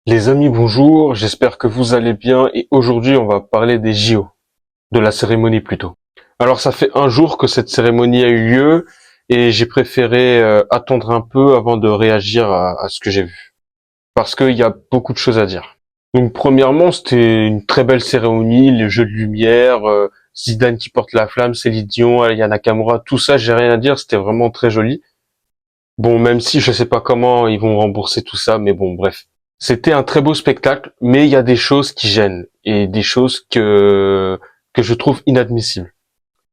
Les amis, bonjour, j'espère que vous allez bien et aujourd'hui on va parler des JO, de la cérémonie plutôt. Alors ça fait un jour que cette cérémonie a eu lieu et j'ai préféré attendre un peu avant de réagir à ce que j'ai vu. Parce qu'il y a beaucoup de choses à dire. Donc premièrement, c'était une très belle cérémonie, les jeux de lumière, Zidane qui porte la flamme, Céline Dion, Aya Nakamura, tout ça, j'ai rien à dire, c'était vraiment très joli. Bon, même si je sais pas comment ils vont rembourser tout ça, mais bon, bref. C'était un très beau spectacle, mais il y a des choses qui gênent et des choses que je trouve inadmissibles.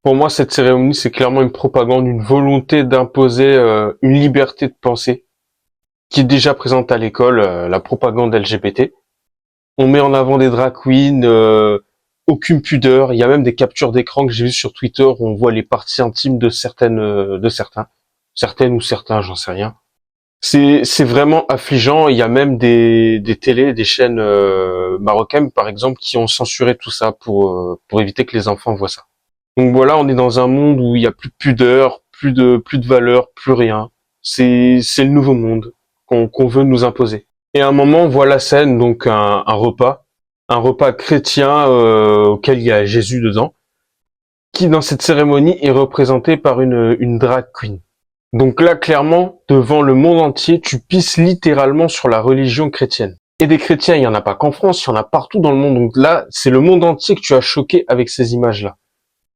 Pour moi, cette cérémonie, c'est clairement une propagande, une volonté d'imposer une liberté de pensée qui est déjà présente à l'école, la propagande LGBT. On met en avant des drag queens, aucune pudeur. Il y a même des captures d'écran que j'ai vues sur Twitter où on voit les parties intimes de certaines ou certains, j'en sais rien. C'est vraiment affligeant. Il y a même des télés, des chaînes marocaines par exemple, qui ont censuré tout ça pour éviter que les enfants voient ça. Donc voilà, on est dans un monde où il y a plus de pudeur, plus de valeur, plus rien. C'est le nouveau monde qu'on veut nous imposer. Et à un moment, on voit la scène, donc un repas chrétien auquel il y a Jésus dedans, qui dans cette cérémonie est représenté par une drag queen. Donc là, clairement, devant le monde entier, tu pisses littéralement sur la religion chrétienne. Et des chrétiens, il y en a pas qu'en France, il y en a partout dans le monde. Donc là, c'est le monde entier que tu as choqué avec ces images-là.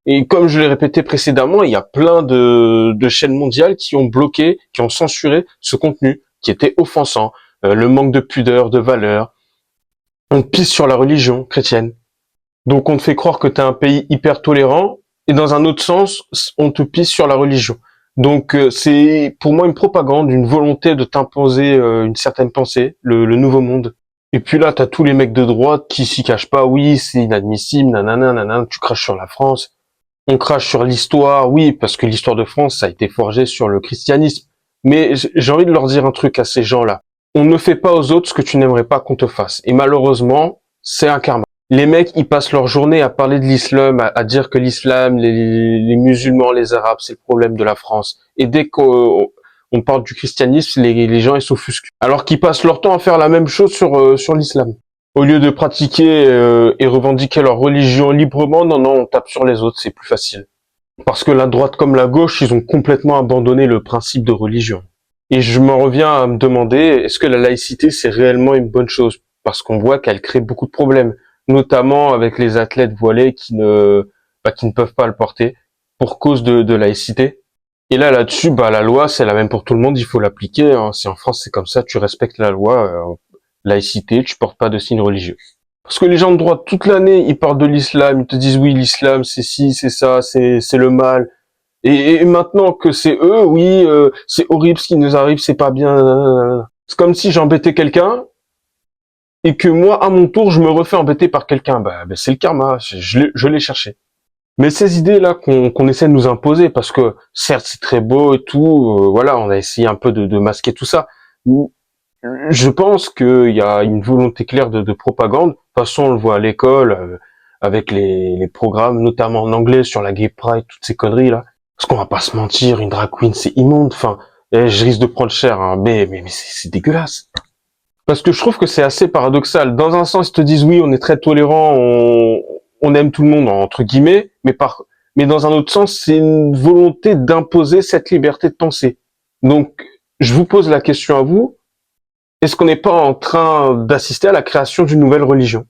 Et comme je l'ai répété précédemment, il y a plein de chaînes mondiales qui ont bloqué, qui ont censuré ce contenu, qui était offensant, le manque de pudeur, de valeur. On pisse sur la religion chrétienne. Donc on te fait croire que tu es un pays hyper tolérant, et dans un autre sens, on te pisse sur la religion. Donc c'est pour moi une propagande, une volonté de t'imposer une certaine pensée, le nouveau monde. Et puis là, t'as tous les mecs de droite qui s'y cachent pas, oui, c'est inadmissible, nanana, nanana, tu craches sur la France. On crache sur l'histoire, oui, parce que l'histoire de France, ça a été forgé sur le christianisme. Mais j'ai envie de leur dire un truc à ces gens-là. On ne fait pas aux autres ce que tu n'aimerais pas qu'on te fasse. Et malheureusement, c'est un karma. Les mecs, ils passent leur journée à parler de l'islam, à dire que l'islam, les musulmans, les arabes, c'est le problème de la France. Et dès qu'on parle du christianisme, les gens, ils s'offusquent. Alors qu'ils passent leur temps à faire la même chose sur l'islam. Au lieu de pratiquer et revendiquer leur religion librement, non, on tape sur les autres, c'est plus facile. Parce que la droite comme la gauche, ils ont complètement abandonné le principe de religion. Et je m'en reviens à me demander, est-ce que la laïcité, c'est réellement une bonne chose? Parce qu'on voit qu'elle crée beaucoup de problèmes, notamment avec les athlètes voilés qui ne peuvent pas le porter pour cause de laïcité. Et là-dessus, la loi, c'est la même pour tout le monde, il faut l'appliquer. Hein. Si en France, c'est comme ça, tu respectes la loi, laïcité, tu portes pas de signe religieux. Parce que les gens de droite, toute l'année, ils parlent de l'islam, ils te disent oui, l'islam, c'est ci, c'est ça, c'est le mal. Et maintenant que c'est eux, oui, c'est horrible ce qui nous arrive, c'est pas bien. C'est comme si j'embêtais quelqu'un et que moi, à mon tour, je me refais embêter par quelqu'un. C'est le karma, je l'ai cherché. Mais ces idées-là qu'on essaie de nous imposer, parce que certes c'est très beau et tout, voilà, on a essayé un peu de masquer tout ça. Je pense qu'il y a une volonté claire de propagande. De toute façon, on le voit à l'école, avec les programmes, notamment en anglais, sur la gay pride, toutes ces conneries là. Parce qu'on va pas se mentir, une drag queen, c'est immonde. Enfin, je risque de prendre cher, hein, mais c'est dégueulasse. Parce que je trouve que c'est assez paradoxal. Dans un sens, ils te disent oui, on est très tolérant, on aime tout le monde entre guillemets, mais dans un autre sens, c'est une volonté d'imposer cette liberté de penser. Donc, je vous pose la question à vous. Est-ce qu'on n'est pas en train d'assister à la création d'une nouvelle religion?